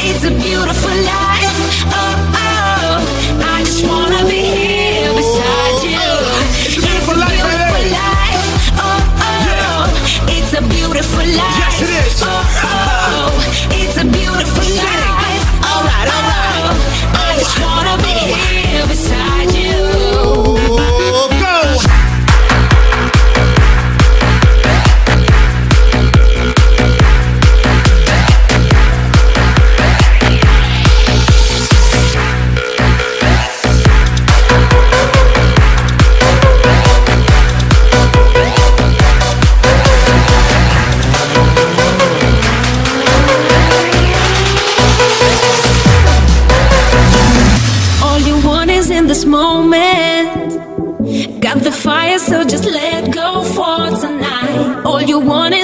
it's a beautiful life. Oh, oh, I just wanna be here beside you. It's a beautiful life, baby. Oh, oh, it's a beautiful life. Yes, it is. Oh, oh, it's a beautiful life. All right, all right. I just wanna be here beside you. Oh, go. All you want is in this moment. Got the fire, so just let go for tonight. All you want